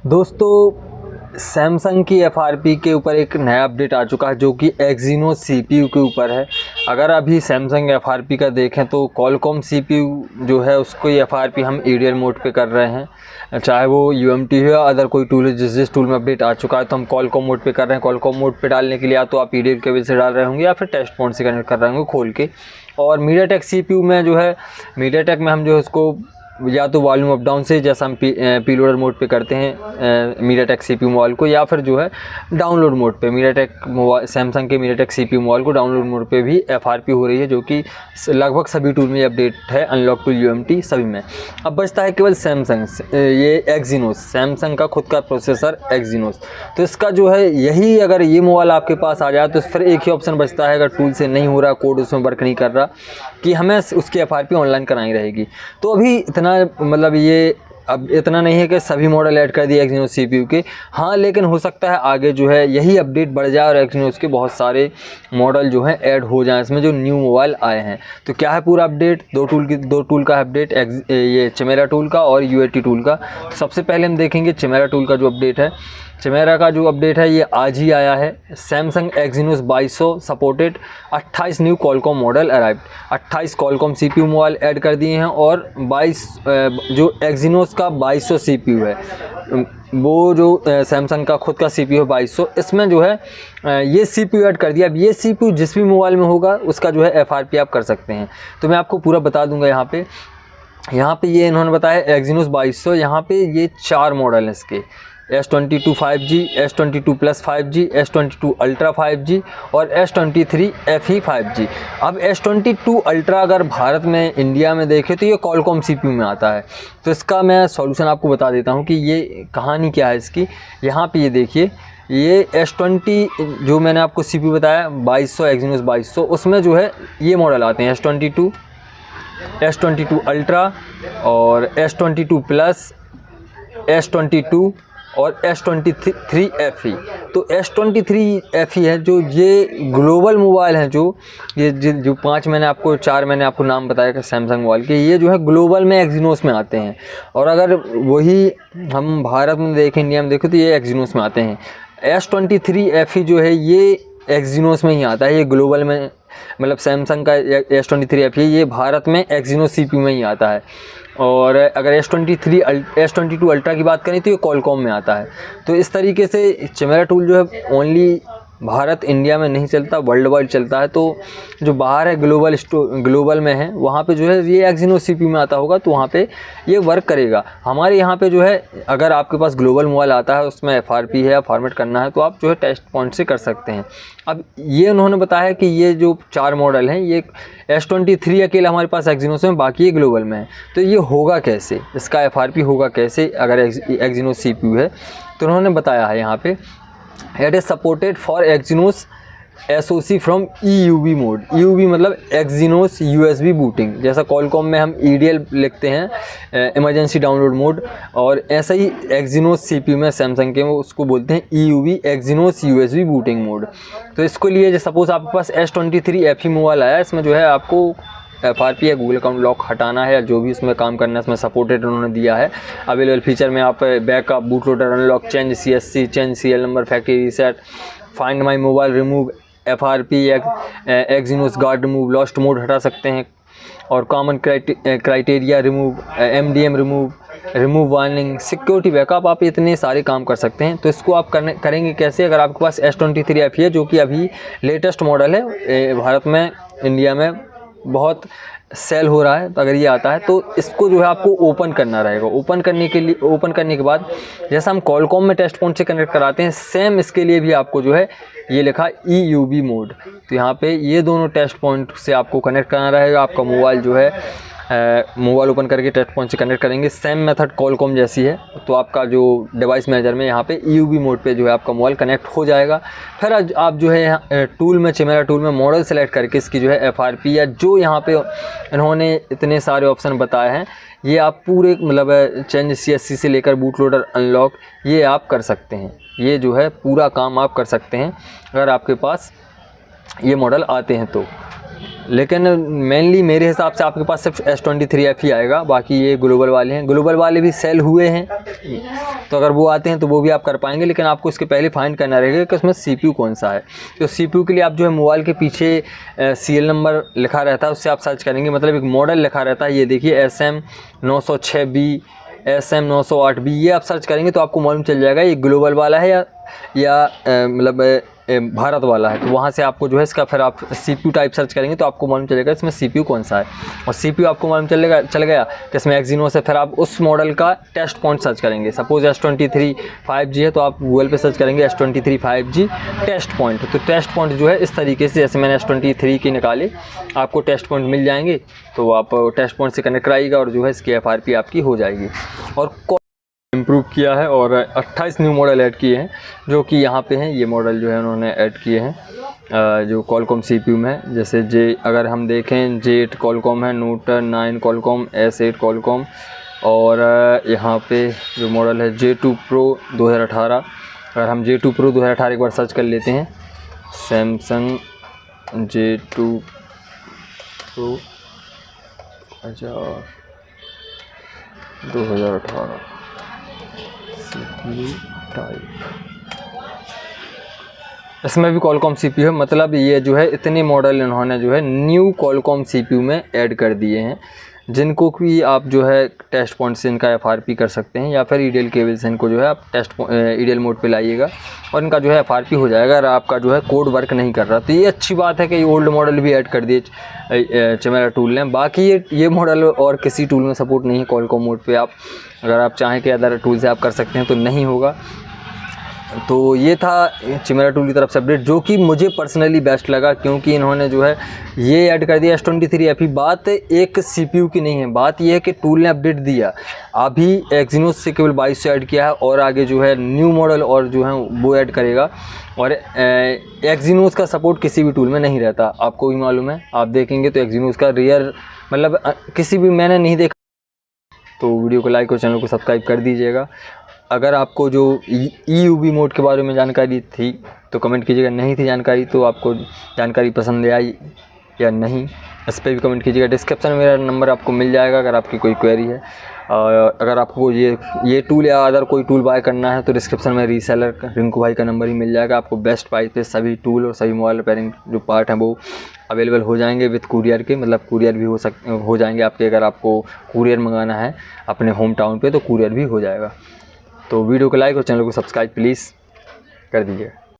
दोस्तों सैमसंग की एफआरपी के ऊपर एक नया अपडेट आ चुका है जो कि एक्जीनोस सीपीयू के ऊपर है। अगर अभी सैमसंग एफआरपी का देखें तो कॉलकॉम सीपीयू जो है उसको एफआरपी हम ईडीएल मोड पे कर रहे हैं, चाहे वो यूएमटी हो या अदर कोई टूल है। जिस टूल में अपडेट आ चुका है तो हम कॉलकॉम मोड पे कर रहे हैं। कॉलकॉम मोड पे डालने के लिए या तो आप ईडीएल केबल से डाल रहे होंगे या फिर टेस्ट पॉइंट से कनेक्ट कर रहे होंगे खोल के। और मीडियाटेक सीपीयू में जो है मीडियाटेक में हम जो है उसको या तो वॉल्यूम अप डाउन से जैसा हम पीलोडर मोड पे करते हैं मीडियाटेक सीपीयू मोबाइल को, या फिर जो है डाउनलोड मोड पे मीडियाटेक मोबाइल सैमसंग के मीडियाटेक सीपीयू मोबाइल को डाउनलोड मोड पे भी एफआरपी हो रही है, जो कि लगभग सभी टूल में अपडेट है, अनलॉक टूल यूएमटी सभी में। अब बचता है केवल सैमसंग ये एक्जीनोस, सैमसंग का खुद का प्रोसेसर एक्जीनोस। तो इसका जो है यही अगर ये मोबाइल आपके पास आ जाए तो फिर एक ही ऑप्शन बचता है, अगर टूल से नहीं हो रहा, कोड उसमें वर्क नहीं कर रहा, कि हमें उसकी एफआरपी ऑनलाइन करानी रहेगी। तो अभी इतना मतलब ये अब इतना नहीं है कि सभी मॉडल ऐड कर दिए एक्जीनोस सीपीयू के, हाँ, लेकिन हो सकता है आगे जो है यही अपडेट बढ़ जाए और एक्जीनोस के बहुत सारे मॉडल जो हैं ऐड हो जाएं इसमें जो न्यू मोबाइल आए हैं। तो क्या है पूरा अपडेट, दो टूल का अपडेट, ये चिमेरा टूल का और यूएटी टूल का। तो सबसे पहले हम देखेंगे चिमेरा टूल का जो अपडेट है। चिमेरा का जो अपडेट है ये आज ही आया है। Samsung Exynos 2200 supported, 28 new Qualcomm model arrived, 28 Qualcomm CPU mobile add कर दिए हैं और 22 जो एक्जीनोस का 2200 सीपीयू है, वो जो सैमसंग का खुद का सीपीयू है 2200, इसमें जो है ये सीपीयू ऐड कर दिया। अब ये सीपीयू जिस भी मोबाइल में होगा उसका जो है एफआरपी आप कर सकते हैं। तो मैं आपको पूरा बता दूंगा यहाँ पे ये इन्होंने बताया एक्जीनोस 2200, यहाँ पे ये 4 मॉडल हैं इसके, S22 5G, S22 Plus 5G, S22 Ultra 5G और S23 FE 5G। अब S22 Ultra अगर भारत में इंडिया में देखें तो ये कॉलकॉम सीपीयू में आता है। तो इसका मैं सॉल्यूशन आपको बता देता हूँ कि ये कहानी क्या है इसकी। यहाँ पे ये देखिए, ये S20 जो मैंने आपको सीपीयू बताया 2200 एक्जीनोस 2200, उसमें जो है ये मॉडल आते हैं S22, S22 Ultra और S22 Plus, S22 और S23 FE। तो S23 FE है जो ये ग्लोबल मोबाइल हैं, जो 4 मैंने आपको नाम बताया कि सैमसंग मोबाइल के, ये जो है ग्लोबल में एक्जीनोस में आते हैं। और अगर वही हम भारत में देखें, इंडिया में देखें, तो ये एक्जीनोस में आते हैं। S23 FE जो है ये एक्जीनोस में ही आता है, ये ग्लोबल में मतलब सैमसंग का S23 FE ये भारत में एक्जीनोस सीपीयू में ही आता है। और अगर S22 अल्ट्रा की बात करें तो ये कॉलकॉम में आता है। तो इस तरीके से चिमेरा टूल जो है ओनली भारत इंडिया में नहीं चलता, वर्ल्ड वाइड चलता है। तो जो बाहर है ग्लोबल में है वहाँ पे जो है ये एक्जीनोस सीपीयू में आता होगा, तो वहाँ पे ये वर्क करेगा। हमारे यहाँ पे जो है अगर आपके पास ग्लोबल मोबाइल आता है उसमें एफआरपी है या फॉर्मेट करना है तो आप जो है टेस्ट पॉइंट से कर सकते हैं। अब ये उन्होंने बताया कि ये जो 4 मॉडल हैं ये S23 अकेला हमारे पास एक्जीनोस में, बाकी ये ग्लोबल में है। तो ये होगा कैसे, इसका एफआरपी होगा कैसे अगर एक्जीनोस सीपीयू है? तो उन्होंने बताया है यहाँ पे, it is supported for Exynos SoC from EUB mode. EUB मतलब एक्जीनोस USB बूटिंग, जैसा कॉलकॉम में हम EDL लिखते हैं इमरजेंसी डाउनलोड मोड, और ऐसा ही एक्जीनोस सीपीयू में सैमसंग के वो उसको बोलते हैं EUB Exynos USB booting mode. तो इसको लिए सपोज़ आपके पास S23 FE मोबाइल आया, इसमें जो है आपको एफआरपी या गूगल अकाउंट लॉक हटाना है या जो भी उसमें काम करना है इसमें सपोर्टेड उन्होंने दिया है। अवेलेबल फीचर में आप backup, boot loader unlock, change CSC, change serial number, factory reset, find my mobile, remove FRP, Exynos guard remove, lost mode हटा सकते हैं, और common criteria remove, MDM remove warning, security backup, आप इतने सारे काम कर सकते हैं। तो इसको आप करेंगे कैसे? अगर आपके पास S23 FE है जो कि अभी लेटेस्ट मॉडल है, भारत में इंडिया में बहुत सेल हो रहा है, तो अगर ये आता है तो इसको जो है आपको ओपन करना रहेगा। ओपन करने के बाद जैसा हम कॉलकॉम में टेस्ट पॉइंट से कनेक्ट कराते हैं, सेम इसके लिए भी आपको जो है ये लिखा EUB मोड। तो यहाँ पे ये दोनों टेस्ट पॉइंट से आपको कनेक्ट करना रहेगा। आपका मोबाइल जो है मोबाइल ओपन करके टेस्ट पॉइंट से कनेक्ट करेंगे, सेम मेथड कॉलकॉम जैसी है। तो आपका जो डिवाइस मैनेजर में यहाँ पे EUB मोड पे जो है आपका मोबाइल कनेक्ट हो जाएगा। फिर आप जो है यहाँ टूल में, चिमेरा टूल में मॉडल सेलेक्ट करके इसकी जो है एफआरपी या जो यहाँ पे इन्होंने इतने सारे ऑप्शन बताए हैं ये आप पूरे मतलब चेंज CSC से लेकर बूट लोडर अनलॉक ये आप कर सकते हैं। ये जो है पूरा काम आप कर सकते हैं अगर आपके पास ये मॉडल आते हैं तो। लेकिन मेनली मेरे हिसाब से आपके पास सिर्फ S23F ही आएगा, बाकी ये ग्लोबल वाले हैं। ग्लोबल वाले भी सेल हुए हैं, तो अगर वो आते हैं तो वो भी आप कर पाएंगे, लेकिन आपको इसके पहले फाइंड करना रहेगा कि उसमें CPU कौन सा है। तो CPU के लिए आप जो है मोबाइल के पीछे सीरियल नंबर लिखा रहता है, उससे आप सर्च करेंगे, मतलब एक मॉडल लिखा रहता है। ये देखिए SM906B, SM908B, ये आप सर्च करेंगे तो आपको मालूम चल जाएगा ये ग्लोबल वाला है या मतलब भारत वाला है। तो वहाँ से आपको जो है इसका फिर आप CPU टाइप सर्च करेंगे तो आपको मालूम चलेगा इसमें CPU कौन सा है। और CPU आपको मालूम चल गया कि इसमें एक्जीनोस है, फिर आप उस मॉडल का टेस्ट पॉइंट सर्च करेंगे। सपोज S23 5G है तो आप गूगल पे सर्च करेंगे S23 5G टेस्ट पॉइंट। तो टेस्ट पॉइंट जो है इस तरीके से, जैसे मैंने S23 की निकाले, आपको टेस्ट पॉइंट मिल जाएंगे, तो आप टेस्ट पॉइंट से कनेक्ट कराइएगा और जो है इसकी FRP आपकी हो जाएगी। और इम्प्रूव किया है और 28 न्यू मॉडल ऐड किए हैं, जो कि यहाँ पे हैं। ये मॉडल जो है उन्होंने ऐड किए हैं जो कॉलकॉम CPU में है। जैसे अगर हम देखें J8 कॉलकॉम है, Note 9 कॉलकॉम, S8 कॉलकॉम, और यहाँ पे जो मॉडल है J2 Pro 2018। अगर हम J2 Pro 2018 एक बार सर्च कर लेते हैं, Samsung J2 Pro 2018 CPU type, इसमें भी कॉलकॉम CPU है। मतलब ये जो है इतने मॉडल इन्होंने जो है न्यू कॉलकॉम CPU में ऐड कर दिए हैं, जिनको भी आप जो है टेस्ट पॉइंट से इनका FRP कर सकते हैं, या फिर ईडीएल केबल से इनको जो है आप ईडीएल मोड पे लाइएगा और इनका जो है FRP हो जाएगा। अगर आपका जो है कोड वर्क नहीं कर रहा तो ये अच्छी बात है कि ये ओल्ड मॉडल भी ऐड कर दिए चिमेरा टूल ने। बाकी ये मॉडल और किसी टूल में सपोर्ट नहीं है कॉलकॉम मोड पे। आप अगर आप चाहें कि अदर टूल से आप कर सकते हैं तो नहीं होगा। तो ये था चिमेरा टूल की तरफ से अपडेट, जो कि मुझे पर्सनली बेस्ट लगा, क्योंकि इन्होंने जो है ये ऐड कर दिया S23F। बात एक CPU की नहीं है, बात ये है कि टूल ने अपडेट दिया। अभी एक्जीनोस से केवल 22 से ऐड किया है और आगे जो है न्यू मॉडल और जो है वो ऐड करेगा। और एक्जीनोस का सपोर्ट किसी भी टूल में नहीं रहता, आपको भी मालूम है। आप देखेंगे तो एक्जीनोस का रेयर, मतलब किसी भी मैंने नहीं देखा। तो वीडियो को लाइक और चैनल को सब्सक्राइब कर दीजिएगा। अगर आपको जो EUV मोड के बारे में जानकारी थी तो कमेंट कीजिएगा, नहीं थी जानकारी तो आपको जानकारी पसंद आई या नहीं, इस पर भी कमेंट कीजिएगा। डिस्क्रिप्शन में मेरा नंबर आपको मिल जाएगा अगर आपकी कोई क्वेरी है। अगर आपको ये टूल या अदर कोई टूल बाय करना है तो डिस्क्रिप्शन में रीसेलर रिंकू भाई का नंबर ही मिल जाएगा। आपको बेस्ट प्राइस पे सभी टूल और सभी मोबाइल रिपेयरिंग जो पार्ट हैं वो अवेलेबल हो जाएंगे विद कुरियर के, मतलब कुरियर भी हो जाएंगे आपके। अगर आपको कुरियर मंगाना है अपने होम टाउन पे तो कुरियर भी हो जाएगा। तो वीडियो को लाइक और चैनल को सब्सक्राइब प्लीज़ कर दीजिएगा।